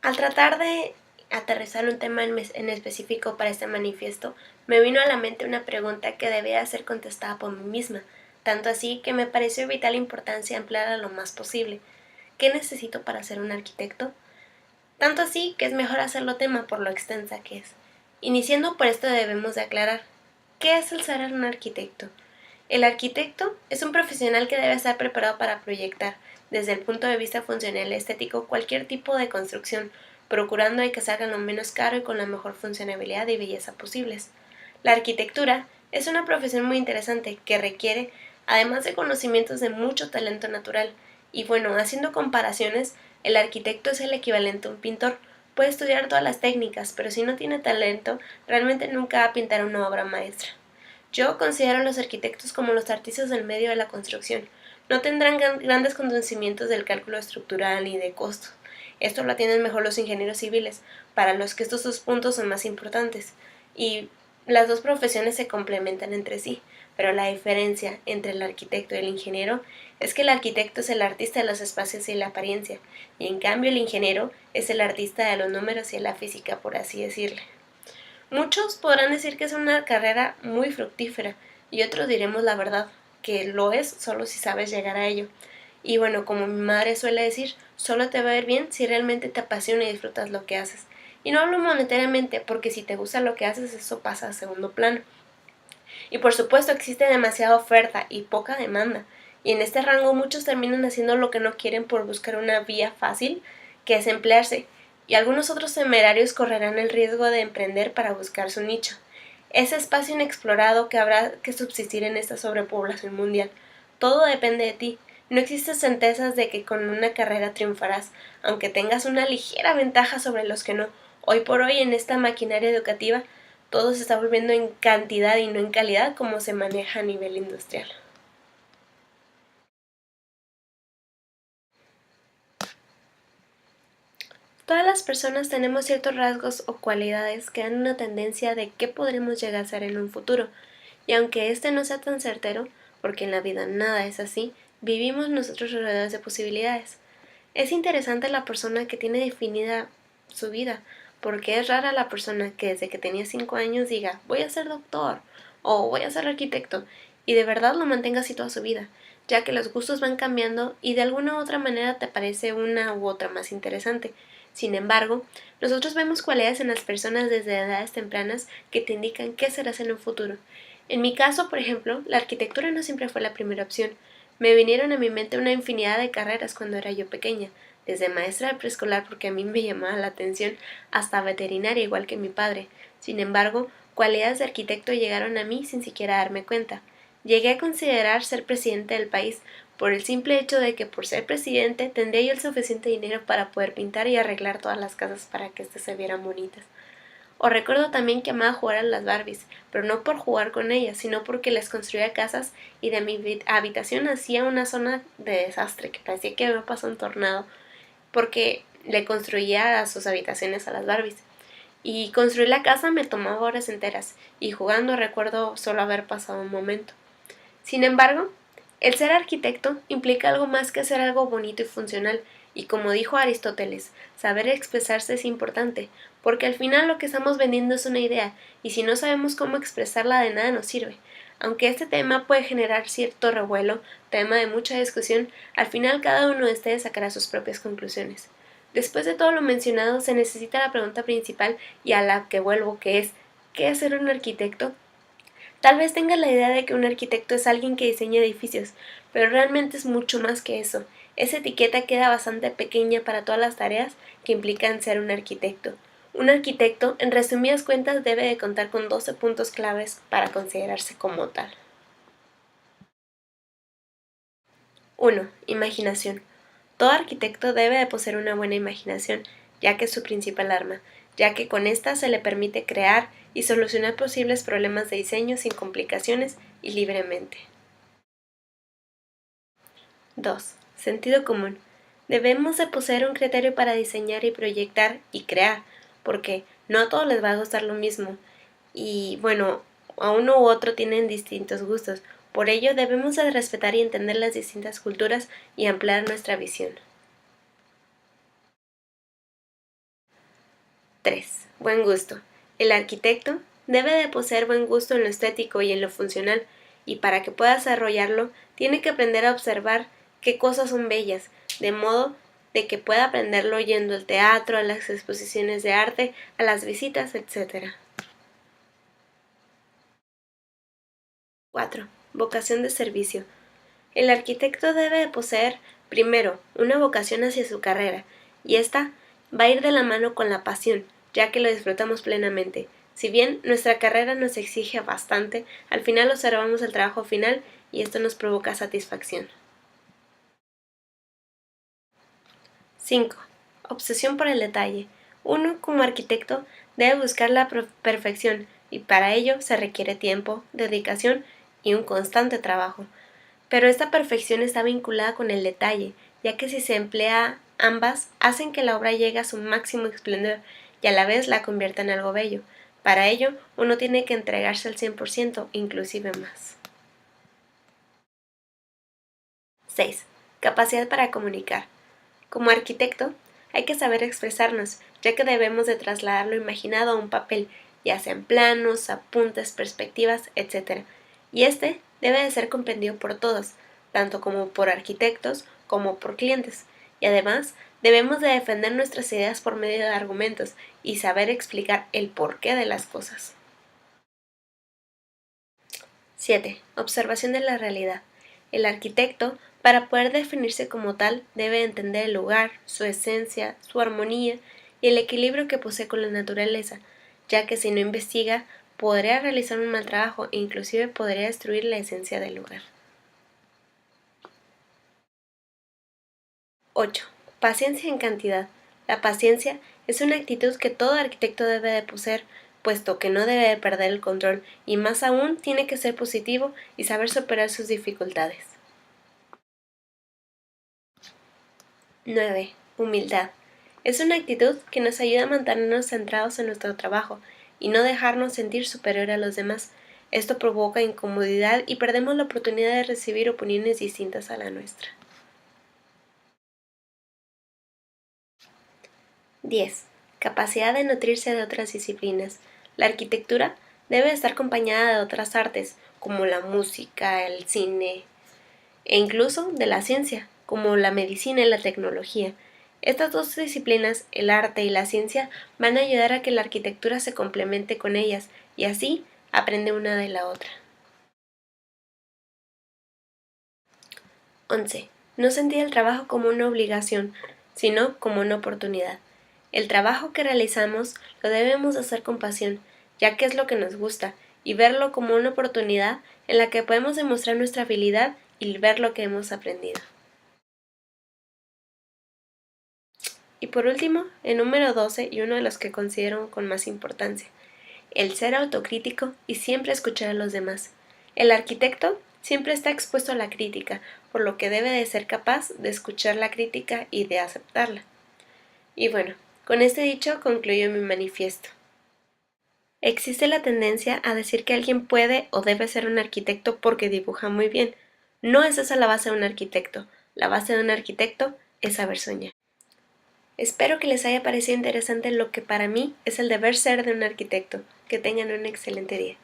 Al tratar de aterrizar un tema en específico para este manifiesto, me vino a la mente una pregunta que debía ser contestada por mí misma, tanto así que me pareció de vital importancia ampliarla lo más posible. ¿Qué necesito para ser un arquitecto? Tanto así que es mejor hacerlo tema por lo extensa que es. Iniciando por esto debemos de aclarar, ¿qué es el ser un arquitecto? El arquitecto es un profesional que debe estar preparado para proyectar, desde el punto de vista funcional y estético, cualquier tipo de construcción, procurando de que salga lo menos caro y con la mejor funcionalidad y belleza posibles. La arquitectura es una profesión muy interesante que requiere, además de conocimientos, de mucho talento natural. Y bueno, haciendo comparaciones, el arquitecto es el equivalente a un pintor. Puede estudiar todas las técnicas, pero si no tiene talento, realmente nunca va a pintar una obra maestra. Yo considero a los arquitectos como los artistas del medio de la construcción. No tendrán grandes conocimientos del cálculo estructural y de costos. Esto lo atienden mejor los ingenieros civiles, para los que estos dos puntos son más importantes. Y las dos profesiones se complementan entre sí, pero la diferencia entre el arquitecto y el ingeniero es que el arquitecto es el artista de los espacios y la apariencia, y en cambio el ingeniero es el artista de los números y la física, por así decirle. Muchos podrán decir que es una carrera muy fructífera y otros diremos la verdad, que lo es solo si sabes llegar a ello. Y bueno, como mi madre suele decir, solo te va a ir bien si realmente te apasiona y disfrutas lo que haces. Y no hablo monetariamente, porque si te gusta lo que haces, eso pasa a segundo plano. Y por supuesto existe demasiada oferta y poca demanda, y en este rango muchos terminan haciendo lo que no quieren por buscar una vía fácil, que es emplearse, y algunos otros temerarios correrán el riesgo de emprender para buscar su nicho, ese espacio inexplorado que habrá que subsistir en esta sobrepoblación mundial. Todo depende de ti. No existen certezas de que con una carrera triunfarás, aunque tengas una ligera ventaja sobre los que no. Hoy por hoy en esta maquinaria educativa todo se está volviendo en cantidad y no en calidad como se maneja a nivel industrial. Todas las personas tenemos ciertos rasgos o cualidades que dan una tendencia de qué podremos llegar a ser en un futuro, y aunque este no sea tan certero, porque en la vida nada es así, vivimos nosotros rodeados de posibilidades. Es interesante la persona que tiene definida su vida, porque es rara la persona que desde que tenía 5 años diga voy a ser doctor o voy a ser arquitecto y de verdad lo mantenga así toda su vida, ya que los gustos van cambiando y de alguna u otra manera te parece una u otra más interesante. Sin embargo, nosotros vemos cualidades en las personas desde edades tempranas que te indican qué serás en un futuro. En mi caso, por ejemplo, la arquitectura no siempre fue la primera opción. Me vinieron a mi mente una infinidad de carreras cuando era yo pequeña, desde maestra de preescolar porque a mí me llamaba la atención, hasta veterinaria igual que mi padre. Sin embargo, cualidades de arquitecto llegaron a mí sin siquiera darme cuenta. Llegué a considerar ser presidente del país por el simple hecho de que por ser presidente tendría yo el suficiente dinero para poder pintar y arreglar todas las casas para que éstas se vieran bonitas. O recuerdo también que amaba jugar a las Barbies, pero no por jugar con ellas, sino porque les construía casas y de mi habitación hacía una zona de desastre que parecía que había pasado un tornado, porque le construía a sus habitaciones a las Barbies. Y construir la casa me tomaba horas enteras, y jugando recuerdo solo haber pasado un momento. Sin embargo, el ser arquitecto implica algo más que hacer algo bonito y funcional, y como dijo Aristóteles, saber expresarse es importante, porque al final lo que estamos vendiendo es una idea, y si no sabemos cómo expresarla de nada nos sirve. Aunque este tema puede generar cierto revuelo, tema de mucha discusión, al final cada uno de ustedes sacará sus propias conclusiones. Después de todo lo mencionado, se necesita la pregunta principal y a la que vuelvo, que es ¿qué es ser un arquitecto? Tal vez tengas la idea de que un arquitecto es alguien que diseña edificios, pero realmente es mucho más que eso. Esa etiqueta queda bastante pequeña para todas las tareas que implican ser un arquitecto. Un arquitecto, en resumidas cuentas, debe de contar con 12 puntos claves para considerarse como tal. 1. Imaginación. Todo arquitecto debe de poseer una buena imaginación, ya que es su principal arma, ya que con esta se le permite crear y solucionar posibles problemas de diseño sin complicaciones y libremente. 2. Sentido común. Debemos de poseer un criterio para diseñar y proyectar y crear, porque no a todos les va a gustar lo mismo. Y bueno, a uno u otro tienen distintos gustos. Por ello debemos de respetar y entender las distintas culturas y ampliar nuestra visión. 3. Buen gusto. El arquitecto debe de poseer buen gusto en lo estético y en lo funcional, y para que pueda desarrollarlo, tiene que aprender a observar qué cosas son bellas, de modo de que pueda aprenderlo yendo al teatro, a las exposiciones de arte, a las visitas, etc. 4. Vocación de servicio. El arquitecto debe de poseer, primero, una vocación hacia su carrera, y esta va a ir de la mano con la pasión, ya que lo disfrutamos plenamente. Si bien nuestra carrera nos exige bastante, al final observamos el trabajo final y esto nos provoca satisfacción. 5. Obsesión por el detalle. Uno, como arquitecto, debe buscar la perfección y para ello se requiere tiempo, dedicación y un constante trabajo. Pero esta perfección está vinculada con el detalle, ya que si se emplea ambas, hacen que la obra llegue a su máximo esplendor y a la vez la convierta en algo bello. Para ello, uno tiene que entregarse al 100%, inclusive más. 6. Capacidad para comunicar. Como arquitecto, hay que saber expresarnos, ya que debemos de trasladar lo imaginado a un papel, ya sean planos, apuntes, perspectivas, etc. Y este debe de ser comprendido por todos, tanto como por arquitectos como por clientes. Y además, debemos de defender nuestras ideas por medio de argumentos y saber explicar el porqué de las cosas. 7. Observación de la realidad. El arquitecto, para poder definirse como tal, debe entender el lugar, su esencia, su armonía y el equilibrio que posee con la naturaleza, ya que si no investiga, podría realizar un mal trabajo e inclusive podría destruir la esencia del lugar. 8. Paciencia en cantidad. La paciencia es una actitud que todo arquitecto debe de poseer, puesto que no debe de perder el control y más aún tiene que ser positivo y saber superar sus dificultades. 9. Humildad. Es una actitud que nos ayuda a mantenernos centrados en nuestro trabajo y no dejarnos sentir superior a los demás. Esto provoca incomodidad y perdemos la oportunidad de recibir opiniones distintas a la nuestra. 10. Capacidad de nutrirse de otras disciplinas. La arquitectura debe estar acompañada de otras artes, como la música, el cine, e incluso de la ciencia, como la medicina y la tecnología. Estas dos disciplinas, el arte y la ciencia, van a ayudar a que la arquitectura se complemente con ellas y así aprende una de la otra. 11. No sentir el trabajo como una obligación, sino como una oportunidad. El trabajo que realizamos lo debemos hacer con pasión, ya que es lo que nos gusta, y verlo como una oportunidad en la que podemos demostrar nuestra habilidad y ver lo que hemos aprendido. Y por último, el número 12 y uno de los que considero con más importancia, el ser autocrítico y siempre escuchar a los demás. El arquitecto siempre está expuesto a la crítica, por lo que debe de ser capaz de escuchar la crítica y de aceptarla. Y bueno, con este dicho concluyo mi manifiesto. Existe la tendencia a decir que alguien puede o debe ser un arquitecto porque dibuja muy bien. No es esa la base de un arquitecto. La base de un arquitecto es saber soñar. Espero que les haya parecido interesante lo que para mí es el deber ser de un arquitecto. Que tengan un excelente día.